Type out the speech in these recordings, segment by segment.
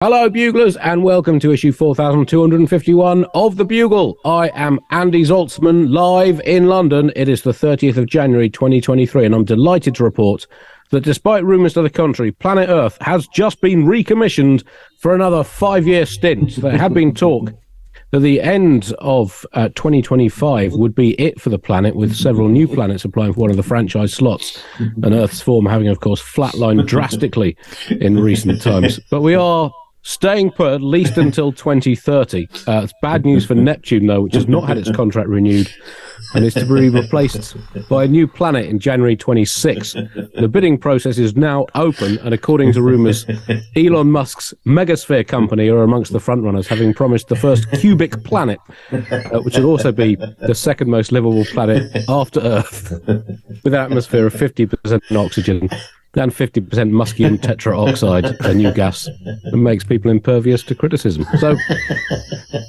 Hello, Buglers, and welcome to issue 4251 of The Bugle. I am Andy Zaltzman, live in London. It is the 30th of January, 2023, and I'm delighted to report that despite rumours to the contrary, planet Earth has just been recommissioned for another 5-year stint. There had been talk that the end of 2025 would be it for the planet, with several new planets applying for one of the franchise slots, and Earth's form having, of course, flatlined drastically in recent times. But we are staying put at least until 2030. It's bad news for Neptune, though, which has not had its contract renewed and is to be replaced by a new planet in January 26. The bidding process is now open, and according to rumours, Elon Musk's Megasphere company are amongst the frontrunners, having promised the first cubic planet, which would also be the second most livable planet after Earth, with an atmosphere of 50% oxygen and 50% muscium tetraoxide, a new gas that makes people impervious to criticism. So,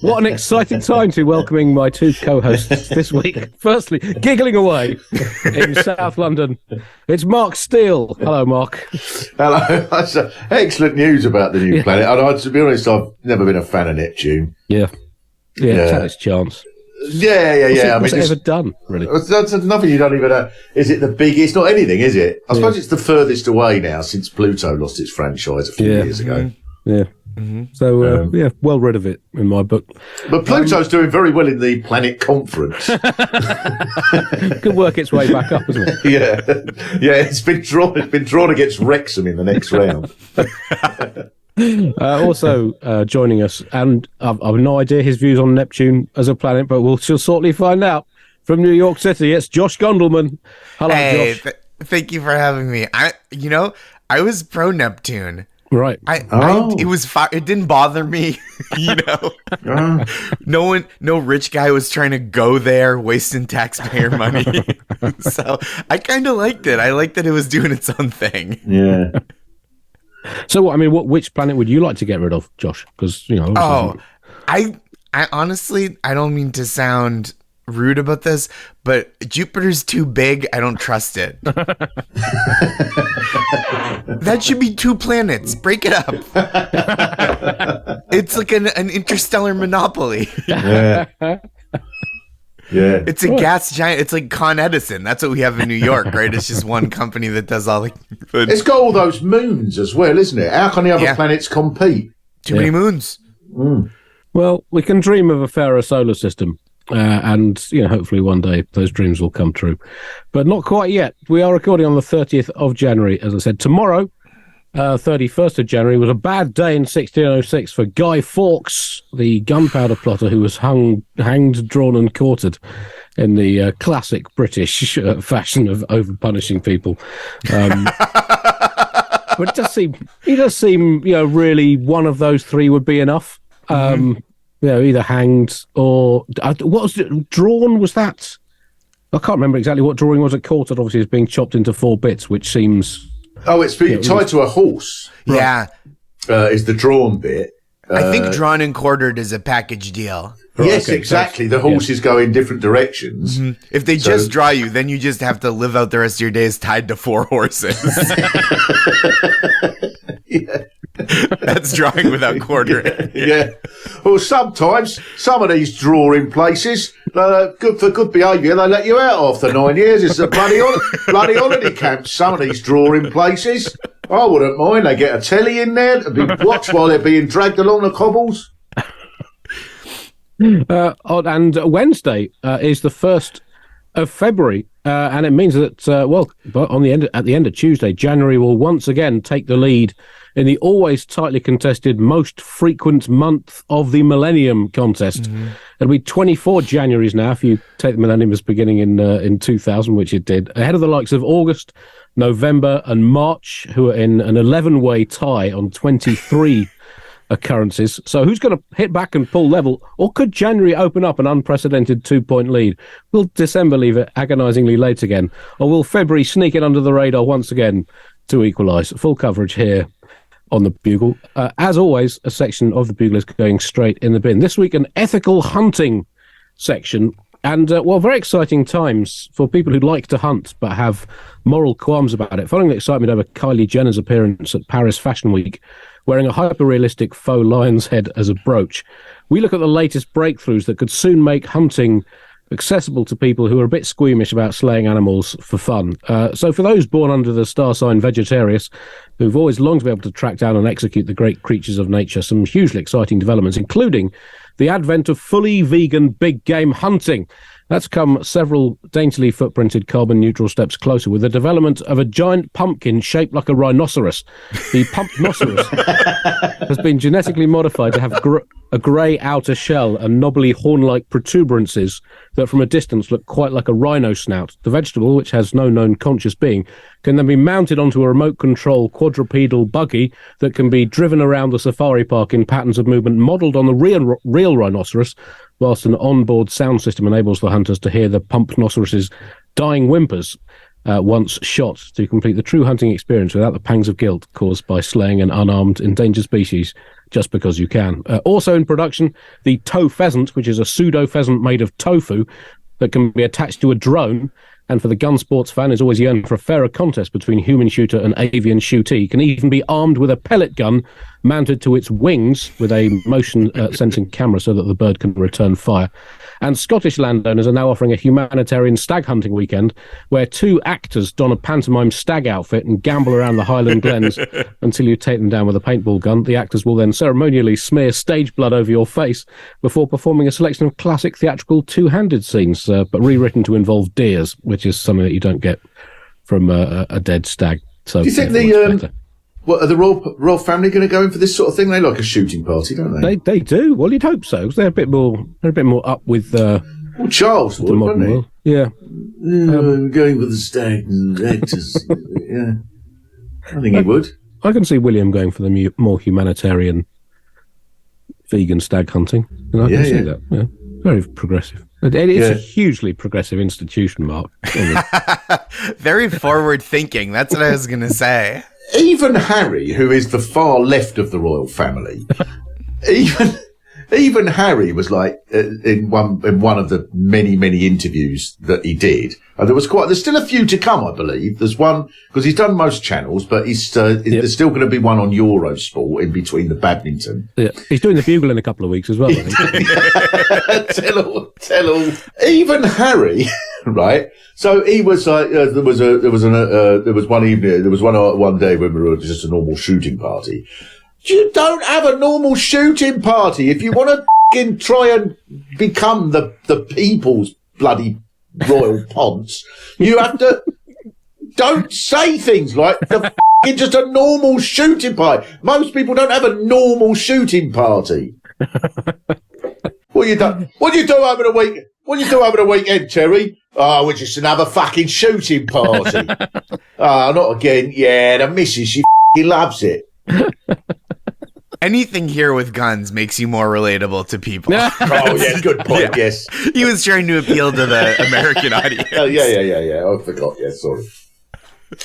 what an exciting time to be welcoming my two co-hosts this week. Firstly, giggling away in South London, it's Mark Steele. Hello, Mark. Hello. That's excellent news about the new planet. And to be honest, I've never been a fan of Neptune. Yeah, it's had its chance. Yeah. What's it ever done, really? That's nothing you don't even know. Is it the biggest? Not anything, is it? I suppose it's the furthest away now since Pluto lost its franchise a few years ago. Yeah. So, well rid of it in my book. But Pluto's doing very well in the Planet Conference. Could work its way back up, isn't it? Yeah. It's been drawn against Wrexham in the next round. Also joining us, and I've no idea his views on Neptune as a planet, but we'll shortly find out. From New York City, it's Josh Gondelman. Hello, Josh. Thank you for having me. I was pro Neptune. Right. It didn't bother me, No rich guy was trying to go there, wasting taxpayer money. So I kind of liked it. I liked that it was doing its own thing. Yeah. So, which planet would you like to get rid of, Josh? Because, I honestly, I don't mean to sound rude about this, but Jupiter's too big. I don't trust it. That should be 2 planets. Break it up. It's like an interstellar monopoly. Yeah. Yeah. It's a gas giant. It's like Con Edison. That's what we have in New York, right? It's just one company that does all the... It's got all those moons as well, isn't it? How can the other planets compete? Too many moons. Mm. Well, we can dream of a fairer solar system. And, hopefully one day those dreams will come true. But not quite yet. We are recording on the 30th of January, as I said. Tomorrow, 31st of January, was a bad day in 1606 for Guy Fawkes, the gunpowder plotter who was hanged, drawn and quartered in the classic British fashion of over-punishing people. But he does seem, really one of those three would be enough. Either hanged or... what was it? Drawn, was that? I can't remember exactly what drawing was. It quartered, obviously, is being chopped into 4 bits, which seems... Oh, it's being tied to a horse. Right. Yeah. Is the drawn bit. I think drawn and quartered is a package deal. Yes, okay, exactly. The horses go in different directions. Mm-hmm. If they just draw you, then you just have to live out the rest of your days tied to 4 horses. Yeah. That's drawing without quartering. Yeah. Well, sometimes some of these drawing places, good for good behaviour, they let you out after 9 years. It's a bloody holiday camp. Some of these drawing places, I wouldn't mind. They get a telly in there to be watched while they're being dragged along the cobbles. And Wednesday is the 1st of February, and it means that at the end of Tuesday, January will once again take the lead in the always tightly contested most frequent month of the Millennium contest. It'll be 24 Januaries now if you take the Millennium as beginning in 2000, which it did, ahead of the likes of August, November, and March, who are in an 11-way tie on 23 occurrences. So who's going to hit back and pull level, or could January open up an unprecedented 2-point lead? Will December leave it agonisingly late again, or will February sneak it under the radar once again to equalise? Full coverage here on the Bugle. As always, a section of the Bugle is going straight in the bin. This week, an ethical hunting section. And, very exciting times for people who like to hunt but have moral qualms about it. Following the excitement over Kylie Jenner's appearance at Paris Fashion Week, wearing a hyper-realistic faux lion's head as a brooch. We look at the latest breakthroughs that could soon make hunting accessible to people who are a bit squeamish about slaying animals for fun. So for those born under the star sign Vegetarius, who've always longed to be able to track down and execute the great creatures of nature, some hugely exciting developments, including the advent of fully vegan big game hunting. That's come several daintily footprinted carbon-neutral steps closer with the development of a giant pumpkin shaped like a rhinoceros. The pumpnoceros has been genetically modified to have a grey outer shell and knobbly horn-like protuberances that from a distance look quite like a rhino snout. The vegetable, which has no known conscious being, can then be mounted onto a remote-control quadrupedal buggy that can be driven around the safari park in patterns of movement modelled on the real rhinoceros, whilst an onboard sound system enables the hunters to hear the pumpnoceros's dying whimpers once shot to complete the true hunting experience without the pangs of guilt caused by slaying an unarmed endangered species just because you can. Also in production, the toe pheasant, which is a pseudo pheasant made of tofu that can be attached to a drone, and for the gun sports fan is always yearning for a fairer contest between human shooter and avian shootee, can even be armed with a pellet gun mounted to its wings with a motion sensing camera so that the bird can return fire. And Scottish landowners are now offering a humanitarian stag hunting weekend where 2 actors don a pantomime stag outfit and gamble around the Highland Glens until you take them down with a paintball gun. The actors will then ceremonially smear stage blood over your face before performing a selection of classic theatrical two-handed scenes, but rewritten to involve deers, which is something that you don't get from a dead stag. So do you think are the royal family going to go in for this sort of thing? They like a shooting party, don't they? They do. Well, you'd hope so, because they're a bit more up with well, Charles would, the modern world. Yeah. I'm going for the stag and actors. Yeah, I think he would. I can see William going for the more humanitarian vegan stag hunting. And I can see that. Yeah. Very progressive. It is a hugely progressive institution, Mark. Very forward thinking. That's what I was going to say. Even Harry, who is the far left of the royal family, even Harry was like in one of the many interviews that he did. And there's still a few to come, I believe. There's one because he's done most channels, but there's still going to be one on Eurosport in between the badminton. Yeah, he's doing the Bugle in a couple of weeks as well, I think. tell all. Even Harry, right? So he was like, there was one evening, one day when we were just a normal shooting party. You don't have a normal shooting party if you want to fucking try and become the people's bloody royal ponce. You have to don't say things like the fucking just a normal shooting party. Most people don't have a normal shooting party. What you do over the week? What do you do over the weekend, Terry? Oh, we're just another fucking shooting party. Oh, not again. Yeah, the missus, she fucking loves it. Anything here with guns makes you more relatable to people. Oh, yeah, good point, yes. He was trying to appeal to the American audience. Oh, yeah. I forgot, yeah, sorry.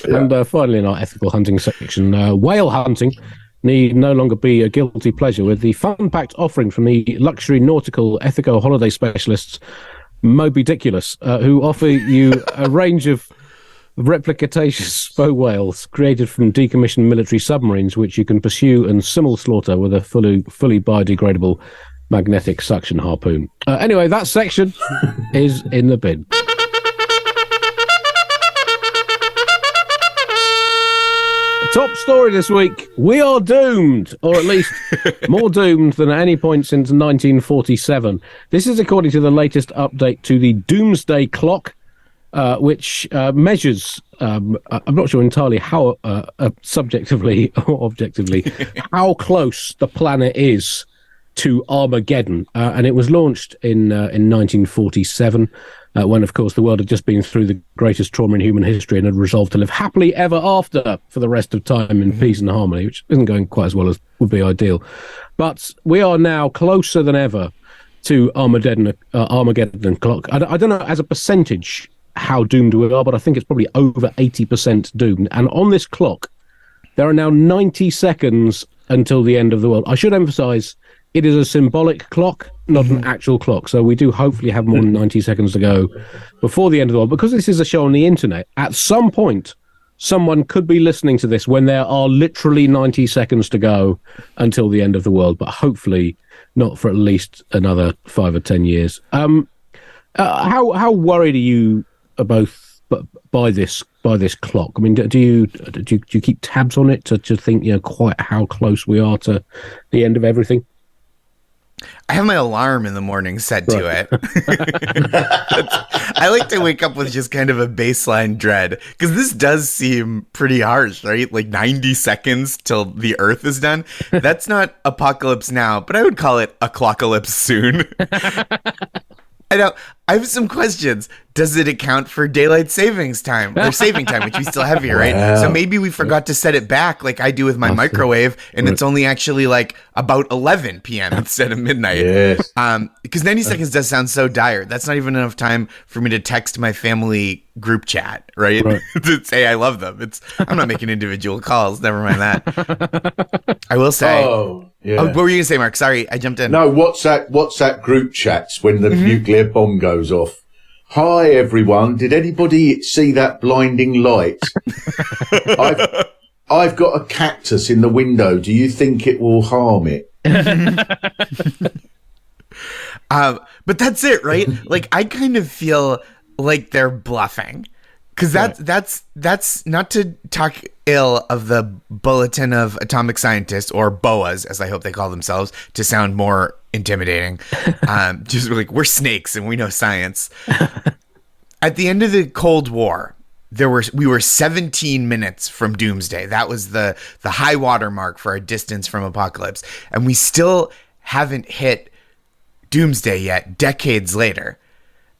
Yeah. And finally, in our ethical hunting section, whale hunting need no longer be a guilty pleasure with the fun-packed offering from the luxury nautical ethico holiday specialists Mobidiculous, who offer you a range of replicataceous sperm whales created from decommissioned military submarines, which you can pursue and simul-slaughter with a fully biodegradable magnetic suction harpoon. Anyway, that section is in the bin. Top story this week. We are doomed, or at least more doomed than at any point since 1947. This is according to the latest update to the Doomsday Clock, which measures, I'm not sure entirely how subjectively or objectively, how close the planet is to Armageddon. And it was launched in 1947, when, of course, the world had just been through the greatest trauma in human history and had resolved to live happily ever after for the rest of time in peace and harmony, which isn't going quite as well as would be ideal. But we are now closer than ever to Armageddon Clock. I don't know as a percentage how doomed we are, but I think it's probably over 80% doomed. And on this clock, there are now 90 seconds until the end of the world. I should emphasize it is a symbolic clock, not an actual clock. So we do hopefully have more than 90 seconds to go before the end of the world. Because this is a show on the internet, at some point, someone could be listening to this when there are literally 90 seconds to go until the end of the world, but hopefully not for at least another 5 or 10 years. How worried are you both by this clock? I mean, do you keep tabs on it to think quite how close we are to the end of everything? I have my alarm in the morning set to it. I like to wake up with just kind of a baseline dread, because this does seem pretty harsh, right? Like 90 seconds till the Earth is done. That's not apocalypse now, but I would call it Aclockalypse Soon. I have some questions. Does it account for daylight savings time or saving time, which we still have here, right? Wow. So maybe we forgot to set it back like I do with my microwave, and it's only actually like about 11 p.m. instead of midnight. Yes. Because 90 seconds does sound so dire. That's not even enough time for me to text my family group chat, right? To say I love them. I'm not making individual calls. Never mind that. I will say. Oh, yeah. Oh, what were you gonna say, Mark? Sorry, I jumped in. No, WhatsApp group chats when the nuclear bomb goes off. Hi everyone, did anybody see that blinding light? I've got a cactus in the window. Do you think it will harm it? But that's it, right? Like, I kind of feel like they're bluffing. Because that's not to talk ill of the Bulletin of Atomic Scientists, or BOAs, as I hope they call themselves, to sound more intimidating. Just like, we're snakes and we know science. At the end of the Cold War, we were 17 minutes from Doomsday. That was the high water mark for our distance from apocalypse, and we still haven't hit Doomsday yet, decades later.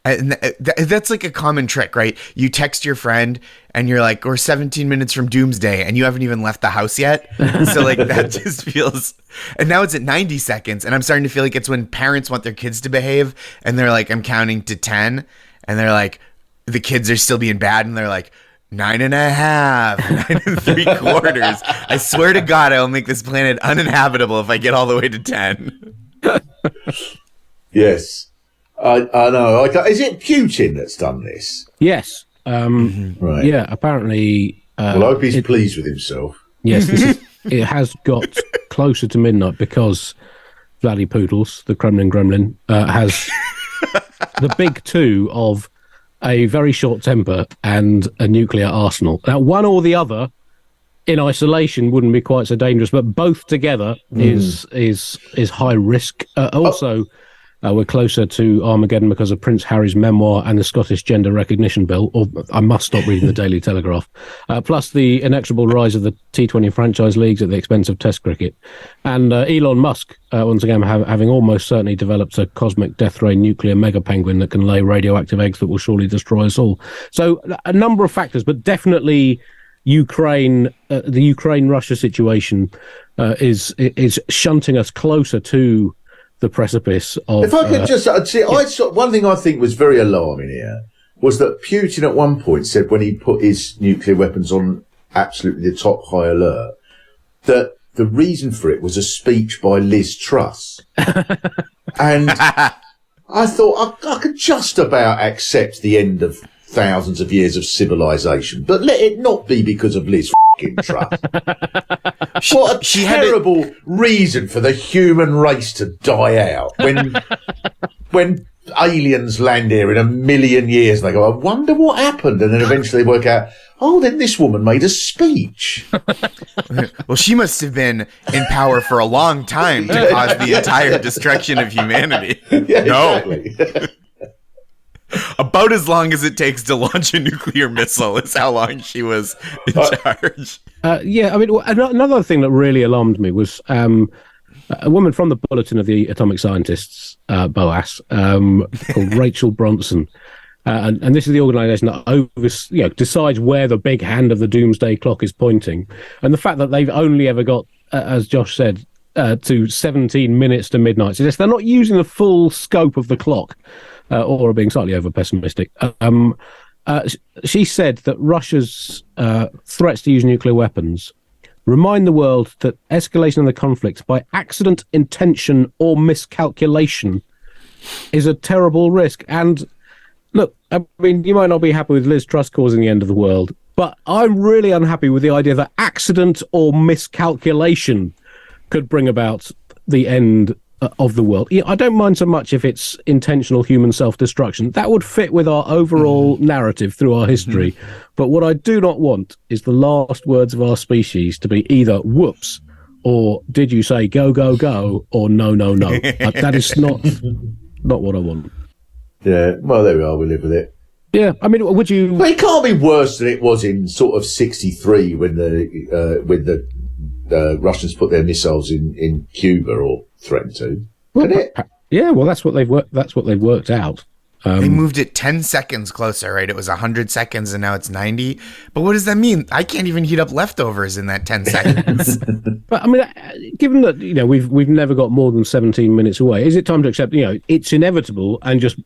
And that's like a common trick, right? You text your friend and you're like, we're 17 minutes from Doomsday, and you haven't even left the house yet. So like, that just feels, and now it's at 90 seconds. And I'm starting to feel like it's when parents want their kids to behave and they're like, I'm counting to 10, and they're like, the kids are still being bad. And they're like, 9.5, 9 3/4. I swear to God, I will make this planet uninhabitable if I get all the way to 10. Yes. I know. Is it Putin that's done this? Yes. Right. Yeah, apparently. Well, I hope he's pleased with himself. Yes, it has got closer to midnight because Vladdy Poodles, the Kremlin Gremlin, has the big two of a very short temper and a nuclear arsenal. Now, one or the other in isolation wouldn't be quite so dangerous, but both together is high risk. We're closer to Armageddon because of Prince Harry's memoir and the Scottish Gender Recognition Bill, or I must stop reading the Daily Telegraph, plus the inexorable rise of the T20 franchise leagues at the expense of Test cricket. And Elon Musk, once again, having almost certainly developed a cosmic death ray nuclear mega penguin that can lay radioactive eggs that will surely destroy us all. So a number of factors, but definitely the Ukraine-Russia situation is shunting us closer to the precipice of... If I could just see, one thing I think was very alarming here was that Putin at one point said, when he put his nuclear weapons on absolutely the top high alert, that the reason for it was a speech by Liz Truss. And I thought I could just about accept the end of thousands of years of civilization, but let it not be because of Liz Truss. What a terrible reason for the human race to die out when aliens land here in a million years. They go, I wonder what happened, and then eventually they work out, oh, then this woman made a speech. Well, she must have been in power for a long time to cause the entire destruction of humanity. Yeah, no. Exactly. About as long as it takes to launch a nuclear missile is how long she was in charge. Yeah, I mean, another thing that really alarmed me was a woman from the Bulletin of the Atomic Scientists, BOAS, called Rachel Bronson. And this is the organisation that decides where the big hand of the Doomsday Clock is pointing. And the fact that they've only ever got, as Josh said, to 17 minutes to midnight suggests they're not using the full scope of the clock. Or being slightly over-pessimistic. She said that Russia's threats to use nuclear weapons remind the world that escalation of the conflict by accident, intention, or miscalculation is a terrible risk. And look, I mean, you might not be happy with Liz Truss causing the end of the world, But I'm really unhappy with the idea that accident or miscalculation could bring about the end of the world. I don't mind so much if it's intentional human self-destruction. That would fit with our overall narrative through our history. But what I do not want is the last words of our species to be either whoops or did you say go, go, go, or no, no, no. That is not what I want. Yeah, well, there we are. We live with it. Yeah, I mean, would you... But it can't be worse than it was in sort of 1963 when the Russians put their missiles in Cuba or threatened to. Can it? Yeah, well, that's what they've worked out. They moved it 10 seconds closer, right? It was 100 seconds and now it's 90. But what does that mean? I can't even heat up leftovers in that 10 seconds. But I mean, given that, we've never got more than 17 minutes away, is it time to accept, it's inevitable and just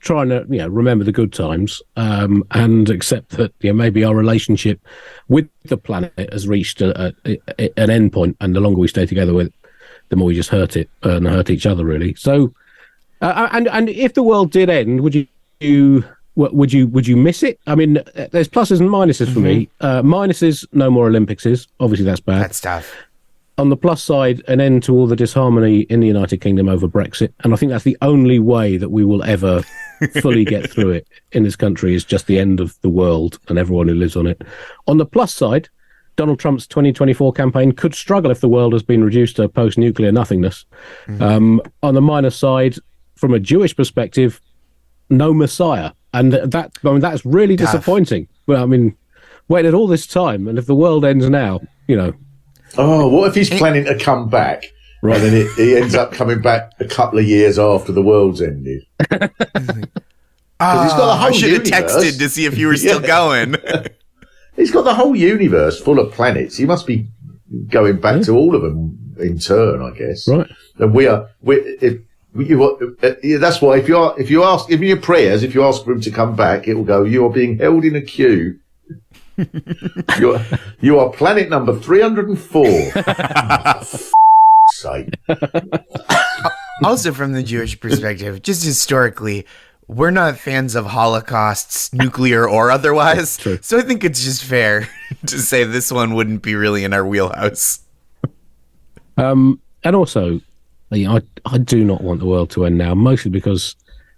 try and, remember the good times, and accept that, maybe our relationship with the planet has reached an end point, and the longer we stay together with it, the more we just hurt it and hurt each other, really. So, and if the world did end, would you miss it? I mean, there's pluses and minuses for me. Minuses, no more Olympicses. Obviously, that's bad. That's tough. On the plus side, an end to all the disharmony in the United Kingdom over Brexit. And I think that's the only way that we will ever fully get through it in this country, is just the end of the world and everyone who lives on it. On the plus side, Donald Trump's 2024 campaign could struggle if the world has been reduced to post-nuclear nothingness. On the minus side, from a Jewish perspective, no Messiah. And that's really disappointing. Well, I mean, waited all this time, and if the world ends now, Oh, what if he's planning to come back? Right, and then he ends up coming back a couple of years after the world's ended. He's got the whole I should have universe. texted to see if you were still going. He's got the whole universe full of planets. He must be going back to all of them in turn, I guess. Right. And that's why if you ask in your prayers, if you ask for him to come back, it will go, you are being held in a queue. You are planet number 304. Sake. Also, from the Jewish perspective, just historically, we're not fans of holocausts, nuclear or otherwise. True. So I think it's just fair to say this one wouldn't be really in our wheelhouse. And also, I do not want the world to end now, mostly because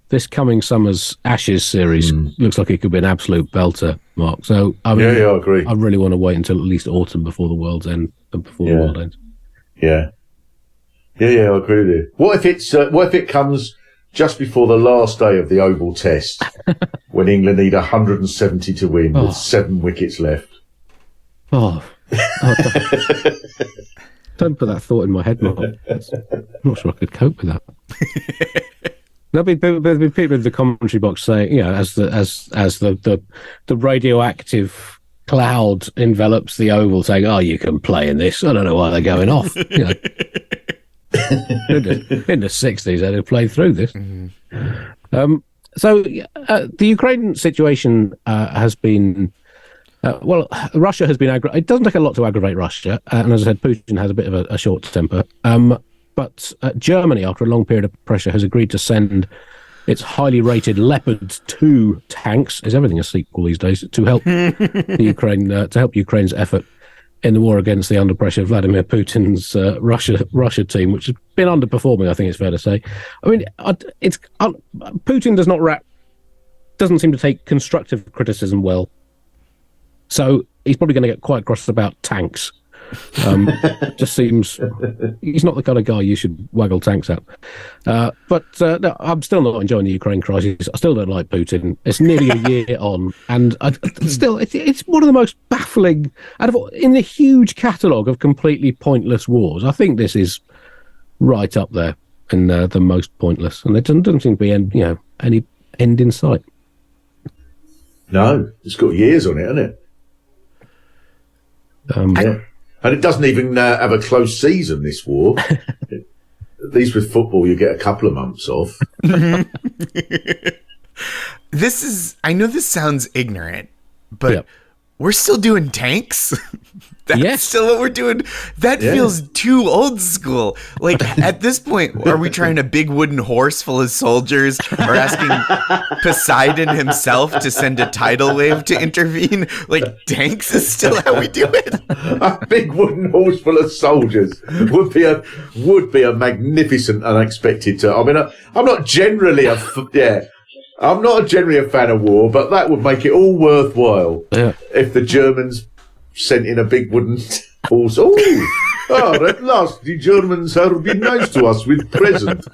this coming summer's Ashes series looks like it could be an absolute belter, Mark. So, I mean, I agree. I really want to wait until at least autumn before the world's end, before the world ends. Yeah, I agree with you. What if it comes just before the last day of the Oval Test, when England need 170 to win with 7 wickets left? Don't put that thought in my head, Mark. I'm not sure I could cope with that. There'll be people in the commentary box saying, as the radioactive cloud envelops the Oval, saying, "Oh, you can play in this." I don't know why they're going off. In the 60s, they'd have played through this. So the Ukraine situation has been. Russia has been. It doesn't take a lot to aggravate Russia, and as I said, Putin has a bit of a short temper. But Germany, after a long period of pressure, has agreed to send its highly rated Leopard 2 tanks. Is everything a sequel these days? To help Ukraine's effort in the war against the under pressure Vladimir Putin's Russia team, which has been underperforming. I think it's fair to say. I mean, Putin doesn't seem to take constructive criticism well. So he's probably going to get quite cross about tanks. Just seems he's not the kind of guy you should waggle tanks at. But no, I'm still not enjoying the Ukraine crisis. I still don't like Putin. It's nearly a year on, and it's one of the most baffling in the huge catalogue of completely pointless wars. I think this is right up there in the most pointless, and there doesn't seem to be any end in sight. No, it's got years on it, hasn't it? And it doesn't even have a close season, this war. At least with football, you get a couple of months off. I know this sounds ignorant, but we're still doing tanks? That's still what we're doing. That feels too old school. Like, at this point, are we trying a big wooden horse full of soldiers, or asking Poseidon himself to send a tidal wave to intervene? Like, Danks is still how we do it. A big wooden horse full of soldiers would be a magnificent, unexpected turn. I mean, I'm not generally a fan of war, but that would make it all worthwhile if the Germans sent in a big wooden horse. At last the Germans have been nice to us with present.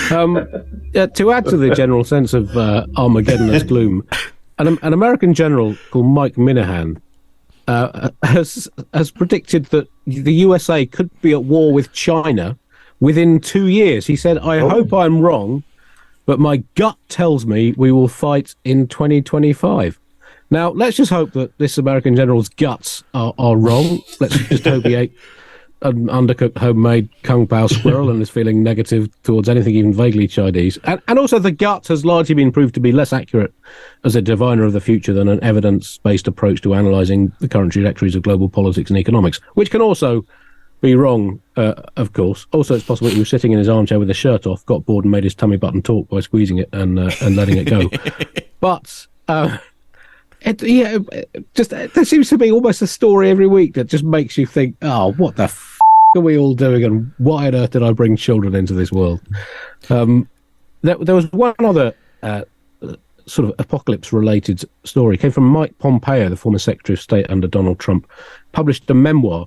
To add to the general sense of Armageddon as gloom, an American general called Mike Minahan has predicted that the USA could be at war with China within 2 years. He said, I hope I'm wrong, but my gut tells me we will fight in 2025. Now, let's just hope that this American general's guts are wrong. Let's just hope he ate an undercooked homemade Kung Pao squirrel and is feeling negative towards anything even vaguely Chinese. And also the gut has largely been proved to be less accurate as a diviner of the future than an evidence-based approach to analysing the current trajectories of global politics and economics, which can also be wrong, of course. Also, it's possible he was sitting in his armchair with his shirt off, got bored and made his tummy button talk by squeezing it and letting it go. But there seems to be almost a story every week that just makes you think, oh, what the f*** are we all doing, and why on earth did I bring children into this world? There was one other sort of apocalypse-related story. It came from Mike Pompeo, the former Secretary of State under Donald Trump, published a memoir.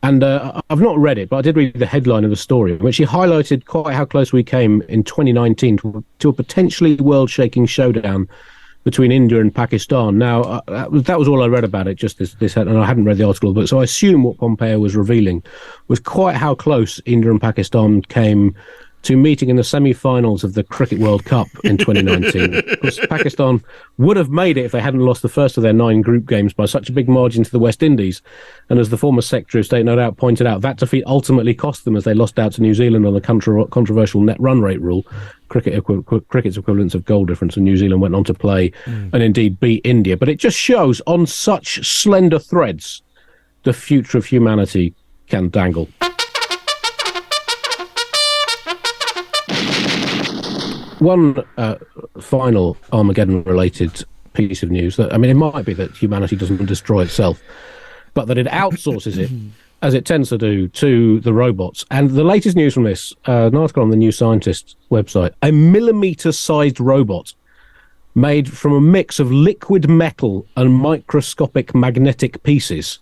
And I've not read it, but I did read the headline of the story, in which he highlighted quite how close we came in 2019 to a potentially world-shaking showdown between India and Pakistan. Now, that was all I read about it, just this, and I hadn't read the article, but so I assume what Pompeo was revealing was quite how close India and Pakistan came to meeting in the semi-finals of the Cricket World Cup in 2019. Of course, Pakistan would have made it if they hadn't lost the first of their 9 group games by such a big margin to the West Indies. And as the former Secretary of State no doubt pointed out, that defeat ultimately cost them as they lost out to New Zealand on the controversial net run rate rule, cricket's equivalence of goal difference, and New Zealand went on to play and indeed beat India. But it just shows on such slender threads the future of humanity can dangle. One final Armageddon-related piece of news. It might be that humanity doesn't destroy itself, but that it outsources it, as it tends to do, to the robots. And the latest news from this, an article on the New Scientist website, a millimetre-sized robot made from a mix of liquid metal and microscopic magnetic pieces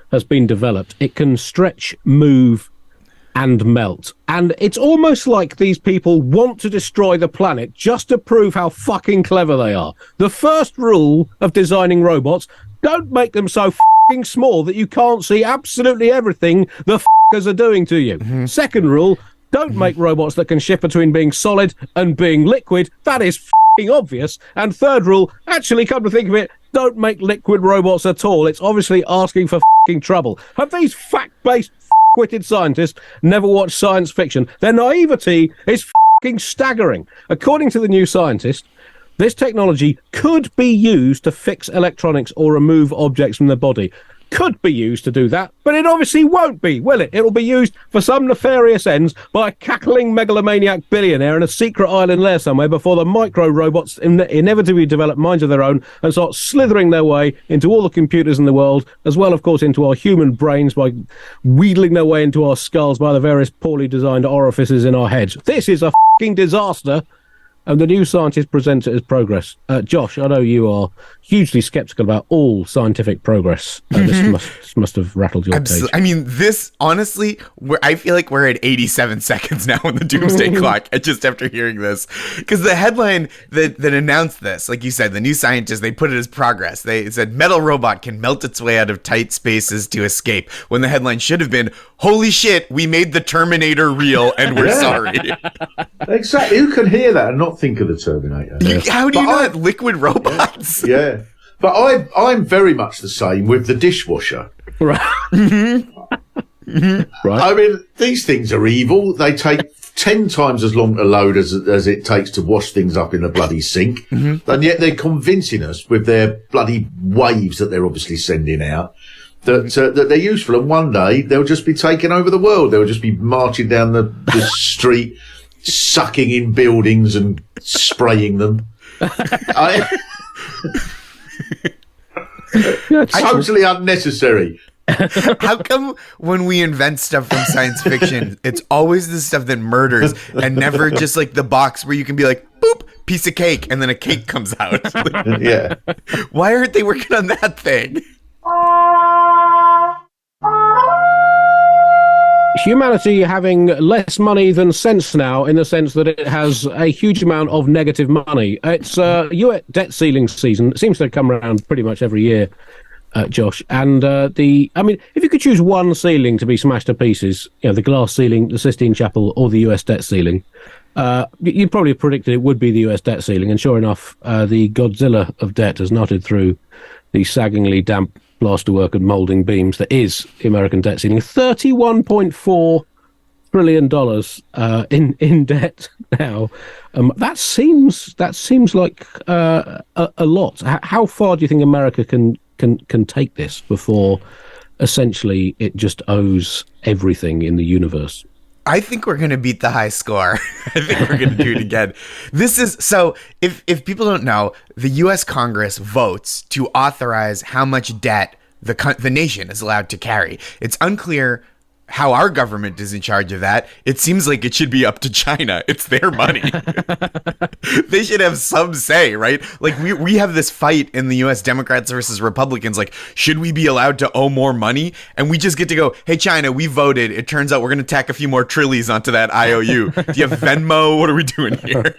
has been developed. It can stretch, move, and melt. And it's almost like these people want to destroy the planet just to prove how fucking clever they are. The first rule of designing robots, don't make them so fucking small that you can't see absolutely everything the fuckers are doing to you. Mm-hmm. Second rule, don't make robots that can shift between being solid and being liquid. That is fucking obvious. And third rule, actually, come to think of it, don't make liquid robots at all. It's obviously asking for fucking trouble. Have these fact-based witted scientists never watched science fiction? Their naivety is fucking staggering. According to the New Scientist, this technology could be used to fix electronics or remove objects from the body. Could be used to do that, but it obviously won't be, will it? It'll be used for some nefarious ends by a cackling megalomaniac billionaire in a secret island lair somewhere before the micro-robots inevitably develop minds of their own and start slithering their way into all the computers in the world, as well, of course, into our human brains by wheedling their way into our skulls by the various poorly designed orifices in our heads. This is a fucking disaster. And the New Scientist presents it as progress. Josh, I know you are hugely sceptical about all scientific progress. This must have rattled your cage. I mean, this, honestly, I feel like we're at 87 seconds now on the Doomsday Clock, just after hearing this. Because the headline that announced this, like you said, the New Scientist, they put it as progress. They said, metal robot can melt its way out of tight spaces to escape. When the headline should have been, holy shit, we made the Terminator real and we're sorry. Exactly. Who can hear that and not think of the Terminator? How do you not liquid robots? Yeah. But I'm very much the same with the dishwasher. Right. Right. I mean, these things are evil. They take 10 times as long to load as it takes to wash things up in a bloody sink. Mm-hmm. And yet they're convincing us with their bloody waves that they're obviously sending out that they're useful. And one day they'll just be taking over the world. They'll just be marching down the street, sucking in buildings and spraying them. Totally unnecessary. How come when we invent stuff from science fiction, it's always the stuff that murders and never just like the box where you can be like, boop, piece of cake, and then a cake comes out? Yeah. Why aren't they working on that thing? Humanity having less money than sense now, in the sense that it has a huge amount of negative money. It's US debt ceiling season. It seems to come around pretty much every year, Josh. And if you could choose one ceiling to be smashed to pieces, the glass ceiling, the Sistine Chapel, or the US debt ceiling, you probably predicted it would be the US debt ceiling. And sure enough, the Godzilla of debt has knotted through the saggingly damp plasterwork and moulding beams that is the American debt ceiling. $31.4 trillion in debt now. That seems like a lot. How far do you think America can take this before essentially it just owes everything in the universe? I think we're going to beat the high score. I think we're going to do it again. This is so if people don't know, the US Congress votes to authorize how much debt the nation is allowed to carry. It's unclear how our government is in charge of that. It seems like it should be up to China. It's their money. They should have some say, right? Like we have this fight in the US, Democrats versus Republicans. Like, should we be allowed to owe more money? And we just get to go, hey, China, we voted. It turns out we're going to tack a few more trillies onto that IOU. Do you have Venmo? What are we doing here?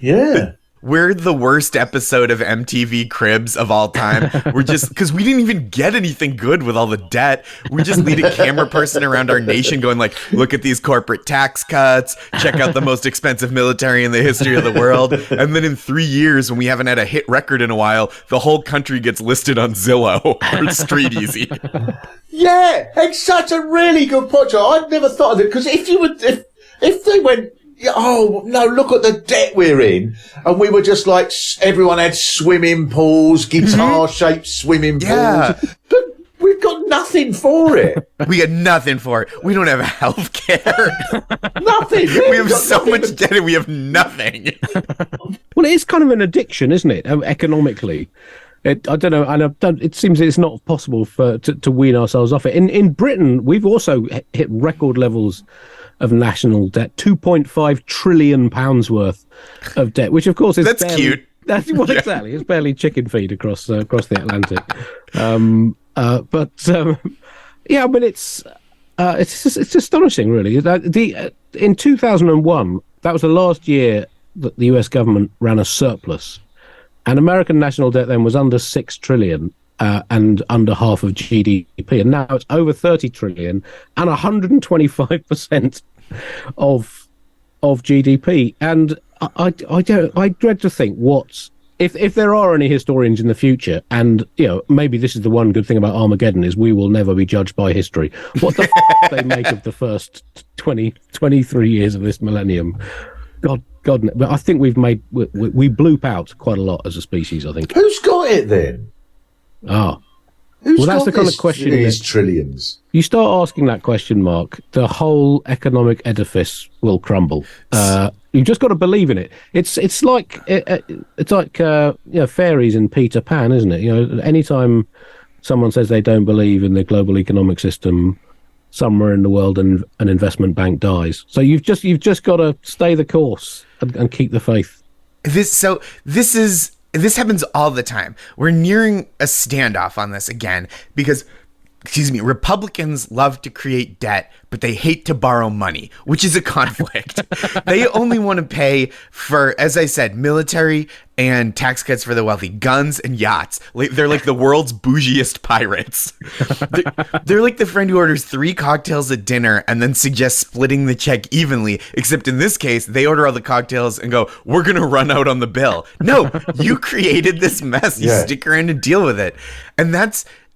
Yeah. We're the worst episode of MTV Cribs of all time. We're just, because we didn't even get anything good with all the debt. We just lead a camera person around our nation going like, look at these corporate tax cuts, check out the most expensive military in the history of the world. And then in 3 years, when we haven't had a hit record in a while, the whole country gets listed on Zillow or Street Easy. Yeah, it's such a really good point. I'd never thought of it, because if they went, oh no, look at the debt we're in, and we were just like, everyone had swimming pools, guitar-shaped swimming pools, but we've got nothing for it. We got nothing for it. We don't have health care. Nothing. We have so much debt and we have nothing. Well, it is kind of an addiction, isn't it, economically? I don't know, and it seems it's not possible to wean ourselves off it. In Britain, we've also hit record levels of national debt, £2.5 trillion worth of debt, which of course is cute. That's what exactly. It's barely chicken feed across the Atlantic. It's astonishing, really. In 2001, that was the last year that the US government ran a surplus, and American national debt then was under 6 trillion. And under half of GDP, and now it's over 30 trillion and 125% of GDP. And I dread to think if there are any historians in the future, and maybe this is the one good thing about Armageddon is we will never be judged by history. What the they make of the first 23 years of this millennium? God, but I think we bloop out quite a lot as a species. I think. Who's got it then? Oh, Who's well, that's the kind this, of question. These trillions. You start asking that question, Mark, the whole economic edifice will crumble. You've just got to believe in it. It's like fairies in Peter Pan, isn't it? Anytime someone says they don't believe in the global economic system, somewhere in the world an investment bank dies. So you've just got to stay the course and keep the faith. This happens all the time. We're nearing a standoff on this again because, Republicans love to create debt, but they hate to borrow money, which is a conflict. They only want to pay for, as I said, military and tax cuts for the wealthy, guns and yachts. They're like the world's bougiest pirates. They're like the friend who orders 3 cocktails at dinner and then suggests splitting the check evenly, except in this case, they order all the cocktails and go, we're going to run out on the bill. No, you created this mess. You stick around and deal with it. And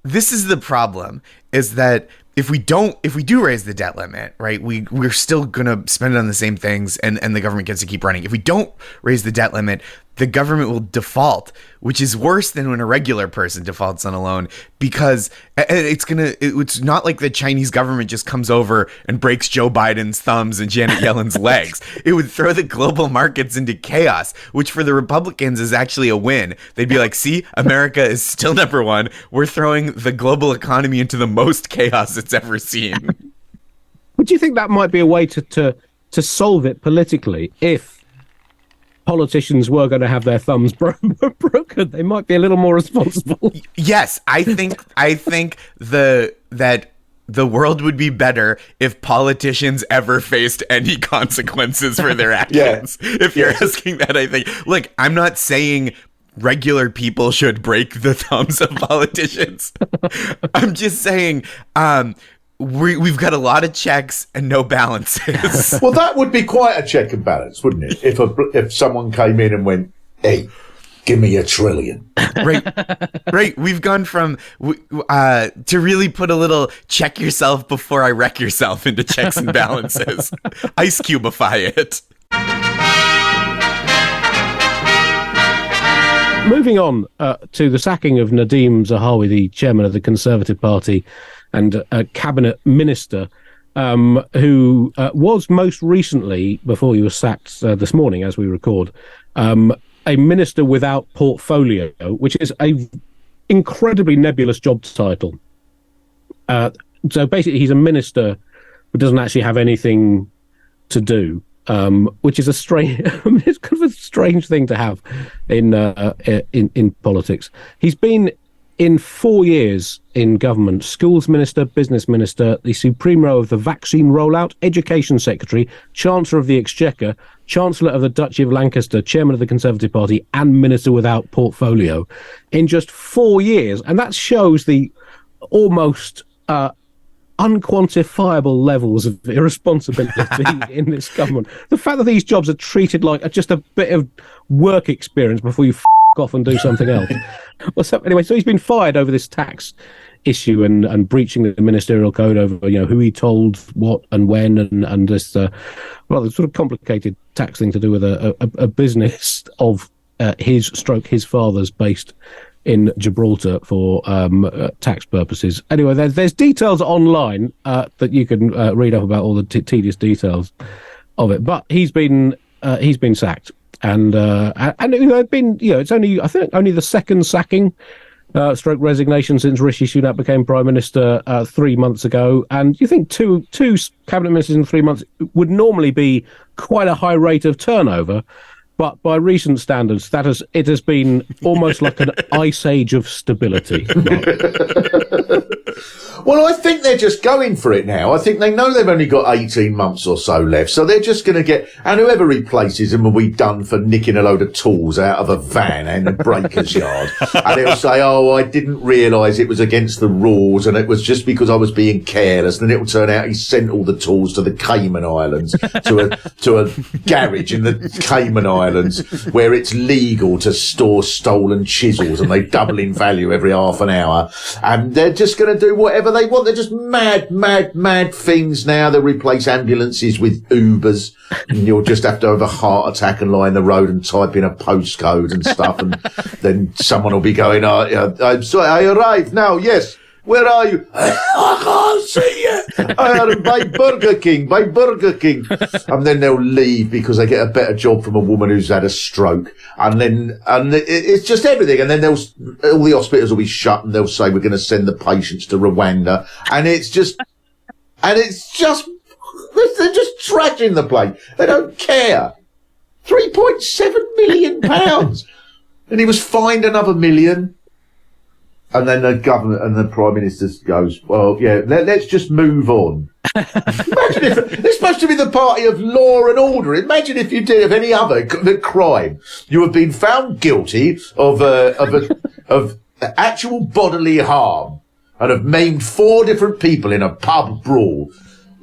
this is the problem, is that if we do raise the debt limit, right, we're still going to spend it on the same things and the government gets to keep running. If we don't raise the debt limit, the government will default, which is worse than when a regular person defaults on a loan, because it's not like the Chinese government just comes over and breaks Joe Biden's thumbs and Janet Yellen's legs. It would throw the global markets into chaos, which for the Republicans is actually a win. They'd be like, see, America is still number one. We're throwing the global economy into the most chaos it's ever seen. Would you think that might be a way to solve it politically if politicians were going to have their thumbs broken? They might be a little more responsible. Yes, I think that the world would be better if politicians ever faced any consequences for their actions. If you're asking that, I think, look, I'm not saying regular people should break the thumbs of politicians. I'm just saying we've got a lot of checks and no balances. Well, that would be quite a check and balance, wouldn't it? If someone came in and went, hey, give me $1 trillion. Right. We've gone from to really put a little check yourself before I wreck yourself into checks and balances. Ice Cubeify it. Moving on to the sacking of Nadeem Zahawi, the chairman of the Conservative Party and a cabinet minister, who was most recently, before he was sacked this morning as we record, a minister without portfolio, which is a incredibly nebulous job title. So basically he's a minister who doesn't actually have anything to do, which is a strange, it's kind of a strange thing to have in politics. He's been in 4 years in government: schools minister, business minister, the supremo of the vaccine rollout, education secretary, chancellor of the exchequer, chancellor of the Duchy of Lancaster, chairman of the Conservative Party, and minister without portfolio in just 4 years. And that shows the almost unquantifiable levels of irresponsibility in this government. The fact that these jobs are treated like just a bit of work experience before you off and do something else. Well, so anyway, so he's been fired over this tax issue and breaching the ministerial code over, who he told what and when, and this rather sort of complicated tax thing to do with a business of his father's based in Gibraltar for tax purposes. Anyway, there's details online that you can read up about all the tedious details of it. But he's been sacked. And it's only the second sacking, stroke resignation since Rishi Sunak became Prime Minister 3 months ago. And you think two cabinet ministers in 3 months would normally be quite a high rate of turnover, but by recent standards, it has been almost like an ice age of stability. Well, I think they're just going for it now. I think they know they've only got 18 months or so left, so they're just going to get... And whoever replaces him will be done for nicking a load of tools out of a van in a breaker's yard. And it'll say, oh, I didn't realise it was against the rules and it was just because I was being careless. And it'll turn out he sent all the tools to the Cayman Islands, to a garage in the Cayman Islands where it's legal to store stolen chisels and they double in value every half an hour. And they're just going to do whatever they want. They're just mad things now. They'll replace ambulances with Ubers, and you'll just have to have a heart attack and lie in the road and type in a postcode and stuff, and then someone will be going, I'm sorry, I arrived now, yes. Where are you? I can't see you. I am by Burger King. And then they'll leave because they get a better job from a woman who's had a stroke. And it's just everything. And then all the hospitals will be shut and they'll say, we're going to send the patients to Rwanda. And they're just trashing the place. They don't care. £3.7 million. And he was fined another $1 million. And then the government and the Prime Minister goes, well, yeah, let's just move on. Imagine if they're supposed to be the party of law and order. Imagine if you did of any other crime. You have been found guilty of actual bodily harm and have maimed 4 different people in a pub brawl.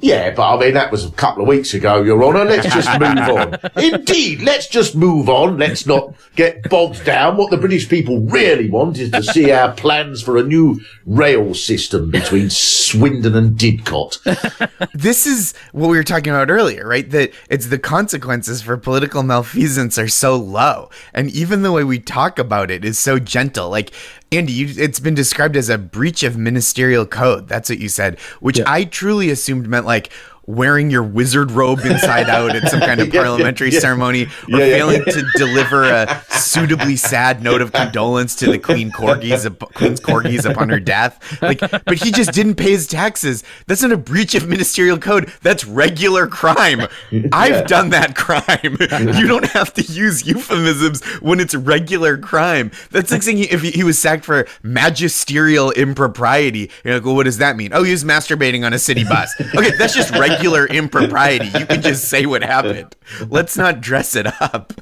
Yeah, but I mean, that was a couple of weeks ago, Your Honour. Let's just move on. Indeed, let's just move on. Let's not get bogged down. What the British people really want is to see our plans for a new rail system between Swindon and Didcot. This is what we were talking about earlier, right? That it's the consequences for political malfeasance are so low. And even the way we talk about it is so gentle. Like, Andy, it's been described as a breach of ministerial code. That's what you said, which I truly assumed meant like wearing your wizard robe inside out at some kind of parliamentary ceremony, or failing to deliver a suitably sad note of condolence to the Queen's corgis upon her death. Like, but he just didn't pay his taxes. That's not a breach of ministerial code. That's regular crime. I've done that crime. You don't have to use euphemisms when it's regular crime. That's like saying if he was sacked for magisterial impropriety. You're like, well, what does that mean? Oh, he was masturbating on a city bus. Okay, that's just regular impropriety. You can just say what happened. Let's not dress it up.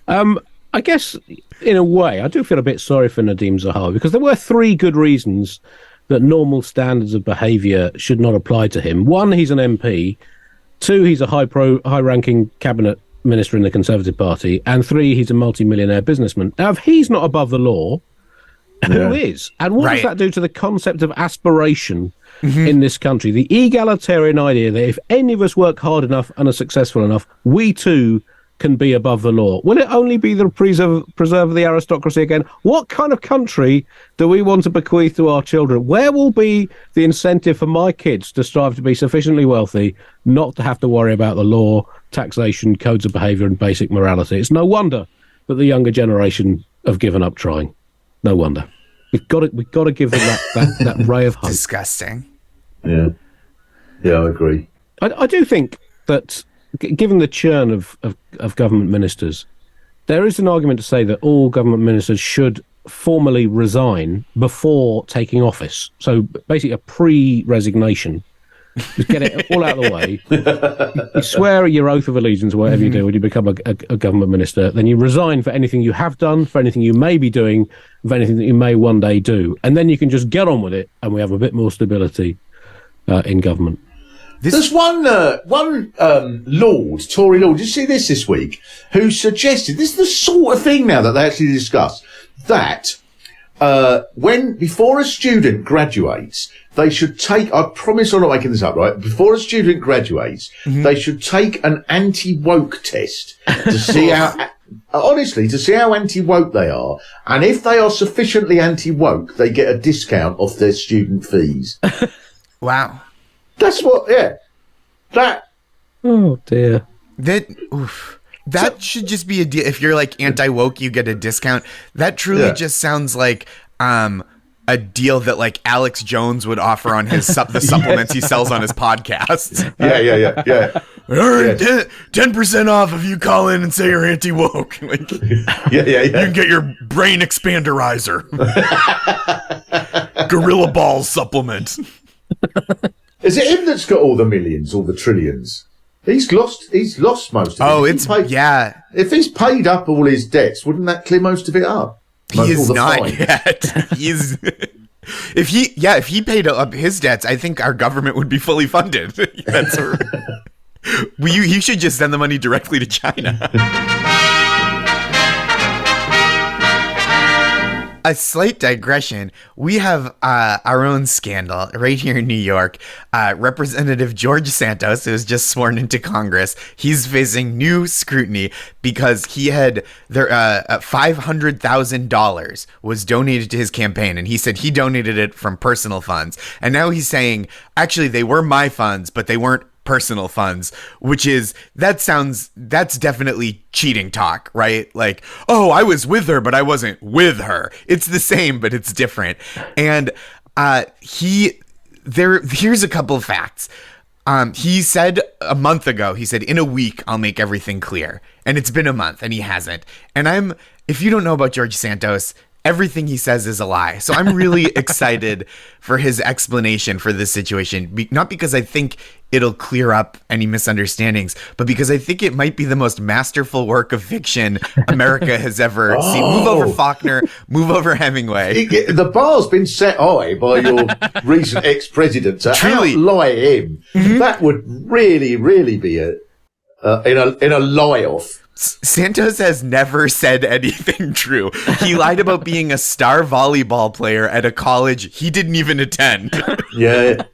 I guess, in a way, I do feel a bit sorry for Nadeem Zahawi, because there were 3 good reasons that normal standards of behaviour should not apply to him. 1, he's an MP. 2, he's a high-ranking cabinet minister in the Conservative Party. And 3, he's a multi-millionaire businessman. Now, if he's not above the law, who is? And what does that do to the concept of aspiration in this country? The egalitarian idea that if any of us work hard enough and are successful enough, we too can be above the law. Will it only be the preserve of the aristocracy again? What kind of country do we want to bequeath to our children? Where will be the incentive for my kids to strive to be sufficiently wealthy, not to have to worry about the law, taxation, codes of behaviour and basic morality? It's no wonder that the younger generation have given up trying. No wonder. We've got to give them that ray of hope. Disgusting. Yeah, I agree. I do think that, given the churn of government ministers, there is an argument to say that all government ministers should formally resign before taking office. So basically a pre-resignation. Just get it all out of the way. You swear your oath of allegiance, whatever you do when you become a government minister. Then you resign for anything you have done, for anything you may be doing, for anything that you may one day do. And then you can just get on with it, and we have a bit more stability in government. There's one Lord, Tory Lord, did you see this week, who suggested, this is the sort of thing now that they actually discuss, that before a student graduates, they should take, I promise I'm not making this up, right? Before a student graduates, they should take an anti-woke test to see to see how anti-woke they are. And if they are sufficiently anti-woke, they get a discount off their student fees. Wow. That's what, that. Oh, dear. That should just be a deal. If you're like anti-woke, you get a discount. That truly just sounds like a deal that like Alex Jones would offer on his the supplements he sells on his podcasts. Yeah. 10% off if you call in and say you're anti-woke. Like, You can get your brain expanderizer. Gorilla Balls supplement. Is it him that's got all the millions, all the trillions? He's lost most of it. Oh, If he's paid up all his debts, wouldn't that clear most of it up? He is not yet. If he paid up his debts, I think our government would be fully funded. You should just send the money directly to China. A slight digression. We have our own scandal right here in New York. Representative George Santos, who was just sworn into Congress, he's facing new scrutiny because he had $500,000 was donated to his campaign, and he said he donated it from personal funds. And now he's saying, actually, they were my funds, but they weren't personal funds, which is that's definitely cheating talk, right? Like, oh, I was with her, but I wasn't with her. It's the same, but it's different. And here's a couple of facts. He said a month ago, he said, in a week, I'll make everything clear. And it's been a month and he hasn't. And if you don't know about George Santos, everything he says is a lie. So I'm really excited for his explanation for this situation. Not because I think it'll clear up any misunderstandings, but because I think it might be the most masterful work of fiction America has ever seen. Move over Faulkner, move over Hemingway. The bar's been set high by your recent ex-president to outlie him. Mm-hmm. That would really, really be in a lie-off. Santos has never said anything true. He lied about being a star volleyball player at a college he didn't even attend. Yeah.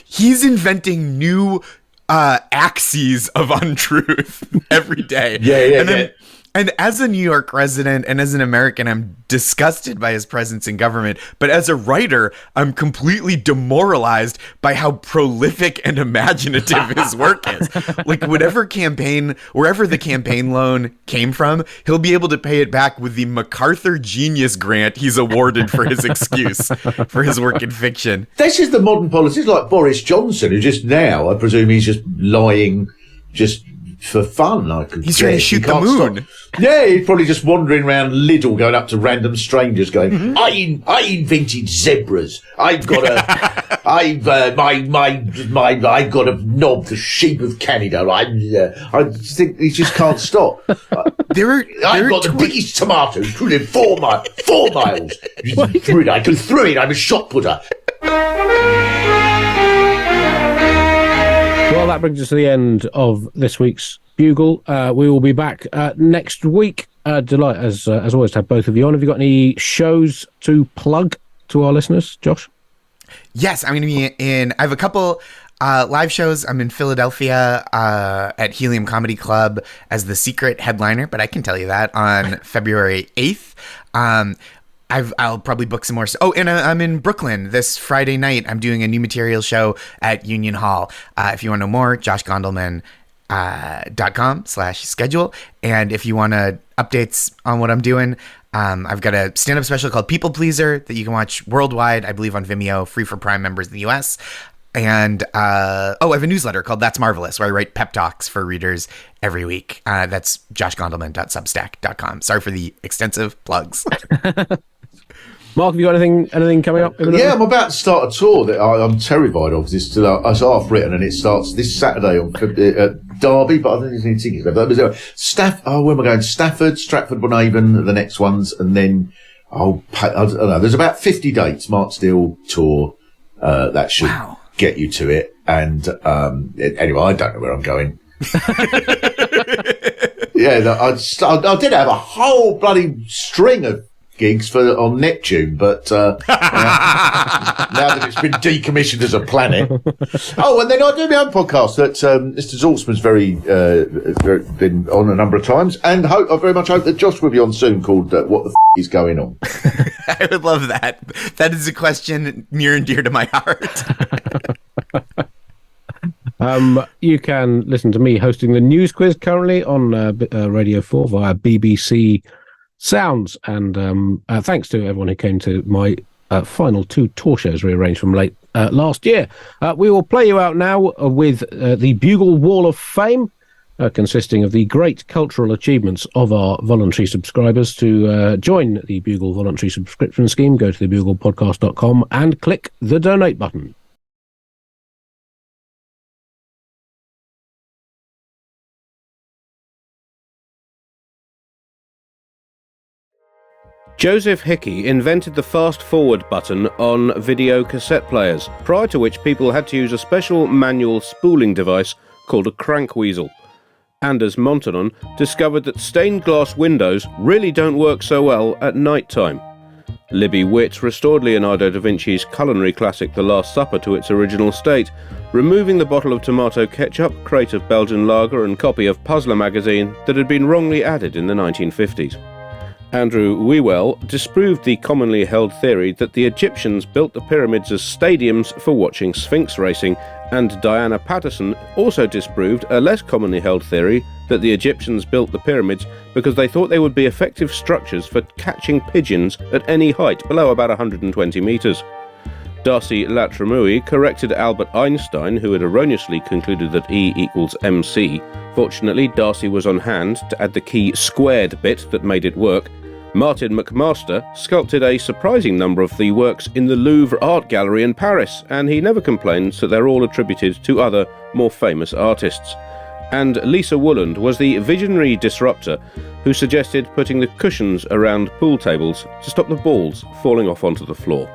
He's inventing new axes of untruth every day. Yeah. And as a New York resident and as an American, I'm disgusted by his presence in government. But as a writer, I'm completely demoralized by how prolific and imaginative his work is. Like wherever the campaign loan came from, he'll be able to pay it back with the MacArthur Genius Grant he's awarded for his excuse for his work in fiction. This is the modern politics, like Boris Johnson, who just now, I presume he's just lying just for fun. He's trying to shoot the moon. Stop. Yeah, he's probably just wandering around Lidl, going up to random strangers, going, mm-hmm. I invented zebras. I've got I've got a knob, the sheep of Canada. I think he just can't stop. I've got the biggest tomatoes, put in 4 miles. I can throw it. I'm a shot putter. Well, that brings us to the end of this week's Bugle. We will be back next week. Delight, as always, to have both of you on. Have you got any shows to plug to our listeners, Josh? Yes, I'm going to be I have a couple live shows. I'm in Philadelphia at Helium Comedy Club as the secret headliner, but I can tell you that on February 8th. I'll probably book some more. Oh, and I'm in Brooklyn this Friday night. I'm doing a new material show at Union Hall. If you want to know more, joshgondelman.com/schedule. And if you want updates on what I'm doing, I've got a stand-up special called People Pleaser that you can watch worldwide, I believe on Vimeo, free for Prime members in the US. And I have a newsletter called That's Marvelous, where I write pep talks for readers every week. That's joshgondelman.substack.com. Sorry for the extensive plugs. Mark, have you got anything coming up? Yeah, I'm about to start a tour that I'm terrified of. It's half written and it starts this Saturday at Derby, but I don't think there's any tickets left. Where am I going? Stafford, Stratford-upon-Avon, the next ones, and then I don't know. There's about 50 dates. Mark Steele tour. That should get you to it. And anyway, I don't know where I'm going. Yeah, I did have a whole bloody string of gigs on Neptune, but now that it's been decommissioned as a planet. Oh, and then I do my own podcast that Mr. Zaltzman's very been on a number of times, and I very much hope that Josh will be on soon, called What the is Going On. I would love that. That is a question near and dear to my heart. You can listen to me hosting the news quiz currently on Radio 4 via BBC Sounds, and thanks to everyone who came to my final 2 tour shows rearranged from late last year. We will play you out now with the Bugle Wall of Fame, consisting of the great cultural achievements of our voluntary subscribers. To join the Bugle voluntary subscription scheme, go to thebuglepodcast.com and click the donate button. Joseph Hickey invented the fast-forward button on video cassette players, prior to which people had to use a special manual spooling device called a crankweasel. Anders Montanon discovered that stained glass windows really don't work so well at night time. Libby Witt restored Leonardo da Vinci's culinary classic The Last Supper to its original state, removing the bottle of tomato ketchup, crate of Belgian lager and copy of Puzzler magazine that had been wrongly added in the 1950s. Andrew Whewell disproved the commonly held theory that the Egyptians built the pyramids as stadiums for watching Sphinx racing, and Diana Patterson also disproved a less commonly held theory that the Egyptians built the pyramids because they thought they would be effective structures for catching pigeons at any height below about 120 metres. Darcy Latramui corrected Albert Einstein, who had erroneously concluded that E equals MC. Fortunately, Darcy was on hand to add the key squared bit that made it work. Martin McMaster sculpted a surprising number of the works in the Louvre Art Gallery in Paris, and he never complains that they're all attributed to other, more famous artists. And Lisa Wooland was the visionary disruptor who suggested putting the cushions around pool tables to stop the balls falling off onto the floor.